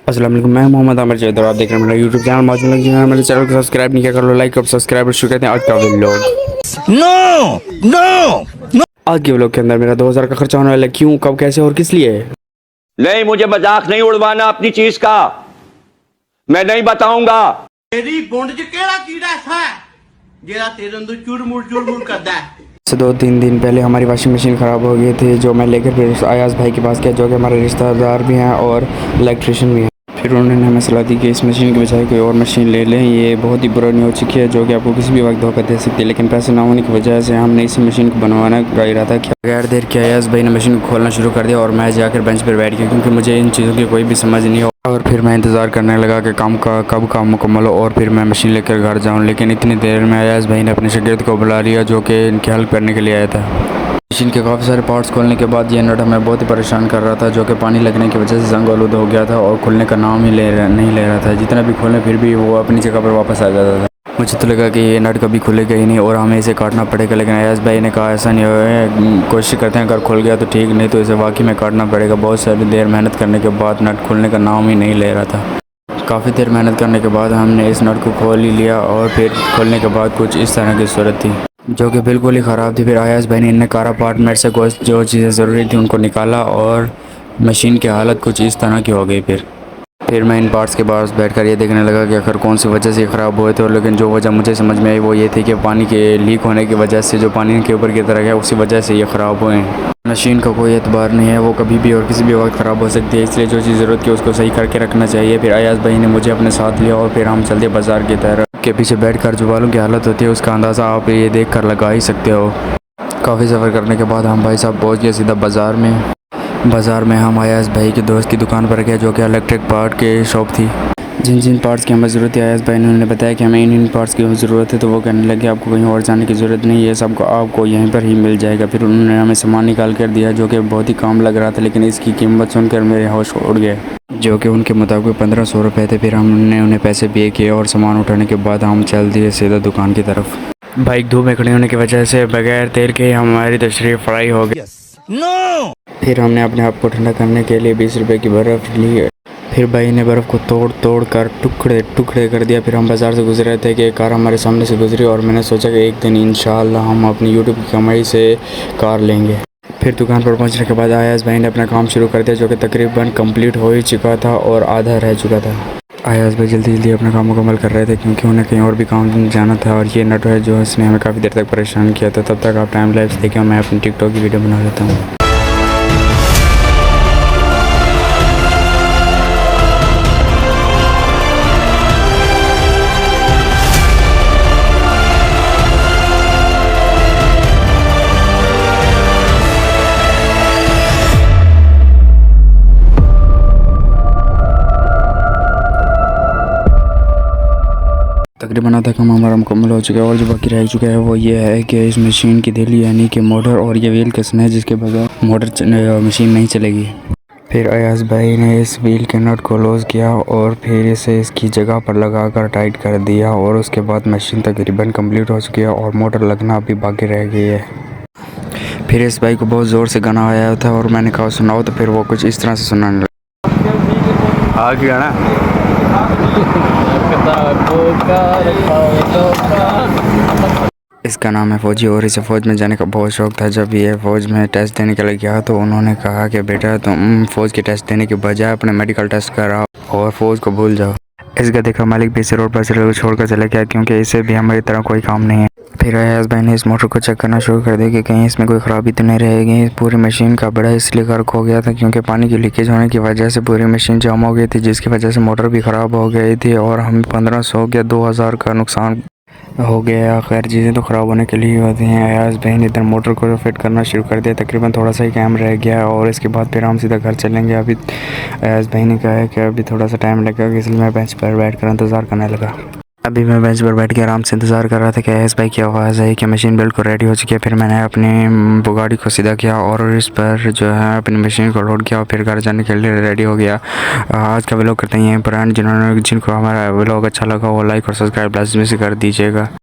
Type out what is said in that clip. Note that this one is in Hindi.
अस्सलाम वालेकुम, मैं मोहम्मद आमिर जैद और आप देख रहे हैं मेरा यूट्यूब चैनल मौजूद लग जिन्होंने मेरे चैनल को सब्सक्राइब नहीं किया कर लो लाइक और सब्सक्राइब और शुरू करते हैं आज का व्लॉग। नो नो आज के व्लॉग के अंदर मेरा 2000 का खर्चा होने वाला है। क्यों, कब, कैसे और किस लिए? नहीं, मुझे मजाक नहीं उड़वाना अपनी चीज का, मैं नहीं बताऊंगा। तेरी गुंड च केड़ा कीड़ा है जेड़ा तेरे अंदर चुरमुर करदा है। से 2-3 दिन पहले हमारी वॉशिंग मशीन ख़राब हो गई थी, जो मैं लेकर फिर अयाज भाई के पास गया, जो कि हमारे रिश्तेदार भी हैं और इलेक्ट्रिशियन भी हैं। फिर उन्होंने हमें सलाह दी कि इस मशीन के बजाय कोई और मशीन ले लें, ये बहुत ही पुरानी हो चुकी है, जो कि आपको किसी भी वक्त धोखा दे सकती है। लेकिन पैसे ना होने की वजह से हमने इसी मशीन को बनवाना का इरादा किया। बगैर देर के अयाज भाई ने मशीन को खोलना शुरू कर दिया और मैं जाकर बेंच पर बैठ गया, क्योंकि मुझे इन चीज़ों की कोई भी समझ नहीं हो। और फिर मैं इंतज़ार करने लगा कि काम का कब काम मुकम्मल हो और फिर मैं मशीन लेकर घर जाऊं। लेकिन इतनी देर में अयाज भाई ने अपने शागिर्द को बुला लिया, जो कि इनकी हेल्प करने के लिए आया था। मशीन के काफ़ी सारे पार्ट्स खोलने के बाद ये नट हमें बहुत ही परेशान कर रहा था, जो कि पानी लगने की वजह से जंग आलूद हो गया था और खुलने का नाम ही नहीं ले रहा था। जितना भी खोलें फिर भी वो अपनी जगह पर वापस आ जाता था। मुझे तो लगा कि ये नट कभी खुलेगा ही नहीं और हमें इसे काटना पड़ेगा, लेकिन अयाज भाई ने कहा ऐसा नहीं हो, कोशिश करते हैं, अगर खुल गया तो ठीक, नहीं तो इसे वाकई में काटना पड़ेगा। बहुत सारी देर मेहनत करने के बाद नट खुलने का नाम ही नहीं ले रहा था। काफ़ी देर मेहनत करने के बाद हमने इस नट को खोल ही लिया और फिर खोलने के बाद कुछ इस तरह की सूरत थी, जो कि बिल्कुल ही ख़राब थी। फिर अयाज भाई ने इन कारा पार्ट मेट से जो चीज़ें ज़रूरी थी उनको निकाला और मशीन की हालत कुछ इस तरह की हो गई। फिर मैं इन पार्ट्स के पास बैठकर ये देखने लगा कि आखिर कौन सी वजह से ख़राब हुए थे। और लेकिन जो वजह मुझे समझ में आई वो ये थी कि पानी के लीक होने की वजह से जो पानी के ऊपर की तरह गया उसी वजह से ये ख़राब हुए हैं। मशीन का कोई एतबार नहीं है, वो कभी भी और किसी भी वक्त ख़राब हो सकती है, इसलिए जो चीज़ ज़रूरत की उसको सही करके रखना चाहिए। फिर अयाज भाई ने मुझे अपने साथ लिया और फिर हम चलते बाज़ार की तरफ। के पीछे बैठकर जो वालों की हालत होती है उसका अंदाज़ा आप ये देख कर लगा ही सकते हो। काफ़ी सफ़र करने के बाद हम भाई साहब पहुँच गए सीधा बाज़ार में हम अयाज भाई के दोस्त की दुकान पर गए, जो कि इलेक्ट्रिक पार्ट की शॉप थी। जिन पार्ट्स की हमें ज़रूरत है अयाज भाई ने उन्होंने बताया कि हमें इन पार्ट्स की ज़रूरत है, तो वो कहने लगे आपको कहीं और जाने की ज़रूरत नहीं है, सब आपको यहीं पर ही मिल जाएगा। फिर उन्होंने हमें सामान निकाल कर दिया, जो कि बहुत ही काम लग रहा था, लेकिन इसकी कीमत सुनकर मेरे होश उड़ गए, जो कि उनके मुताबिक 1500 रुपये थे। फिर हमने उन्हें पैसे पे किए और सामान उठाने के बाद हम चल दिए सीधा दुकान की तरफ। बाइक धूप में खड़ी होने की वजह से बगैर तेल के हमारी तशरीफ फ्राई हो गई। फिर हमने अपने आप को ठंडा करने के लिए 20 रुपये की बर्फ़ ली। फिर भाई ने बर्फ़ को तोड़ कर टुकड़े कर दिया। फिर हम बाज़ार से गुजर रहे थे कि एक कार हमारे सामने से गुजरी और मैंने सोचा कि एक दिन इंशाअल्लाह हम अपनी यूट्यूब की कमाई से कार लेंगे। फिर दुकान पर पहुंचने के बाद अयाज भाई ने अपना काम शुरू कर दिया, जो कि तकरीबन कंप्लीट हो ही चुका था और आधा रह चुका था। अयाज भाई जल्दी अपना काम मुकम्मल कर रहे थे, क्योंकि उन्हें कहीं और भी काम जाना था। और ये नट है जो इसने हमें काफ़ी देर तक परेशान किया था। तब तक आप टाइम लैप्स देखें, मैं अपनी टिकटॉक की वीडियो बना लेता हूँ। तकरीबन आधा काम हमारा मुकम्मल हो चुका है और जो बाकी रह चुका है वो ये है कि इस मशीन की दिल्ली यानी कि मोटर और ये व्हील कसना है, जिसके बगैर मशीन नहीं चलेगी। फिर अयाज भाई ने इस व्हील के नट को लूज़ किया और फिर इसे इसकी जगह पर लगाकर टाइट कर दिया और उसके बाद मशीन तकरीबन कंप्लीट हो चुकी है और मोटर लगना अभी बाकी रह गई है। फिर इस भाई को बहुत ज़ोर से गाना आया था और मैंने कहा सुनाओ, तो फिर वो कुछ इस तरह से सुनाने लगा। आ गया ना इसका नाम है फौजी और इसे फ़ौज में जाने का बहुत शौक़ था। जब ये फ़ौज में टेस्ट देने के लिए गया तो उन्होंने कहा कि बेटा तुम फ़ौज के टेस्ट देने के बजाय अपने मेडिकल टेस्ट कराओ और फ़ौज को भूल जाओ। इस गधे का मालिक भी इसे रोड पर छोड़कर चला गया, क्योंकि इसे भी हमारी तरह कोई काम नहीं है। फिर अयाज भाई ने इस मोटर को चेक करना शुरू कर दिया कि कहीं इसमें कोई ख़राबी तो नहीं रहेगी। पूरी मशीन का बड़ा इसलिए गर्क हो गया था क्योंकि पानी की लीकेज होने की वजह से पूरी मशीन जाम हो गई थी, जिसकी वजह से मोटर भी ख़राब हो गई थी और हमें 1500 या 2000 का नुकसान हो गया। खैर चीज़ें तो ख़राब होने के लिए होती हैं। अयाज भाई ने इधर मोटर को फिट करना शुरू कर दिया। तकरीबन थोड़ा सा ही काम रह गया और इसके बाद फिर हम सीधा घर चलेंगे। अभी अयाज भाई ने कहा है कि अभी थोड़ा सा टाइम लगेगा, इसलिए मैं बेंच पर बैठ कर इंतज़ार करने लगा। अभी मैं बेंच पर बैठ के आराम से इंतज़ार कर रहा था कि अयाज भाई की आवाज़ आई कि मशीन बिल्कुल रेडी हो चुकी है। फिर मैंने अपनी गाड़ी को सीधा किया और इस पर जो है अपनी मशीन को लोड किया और फिर घर जाने के लिए रेडी हो गया। आज का व्लॉग करते हैं यहीं पर। जिनको हमारा व्लॉग अच्छा लगा वो लाइक और सब्सक्राइब लाजमी से कर दीजिएगा।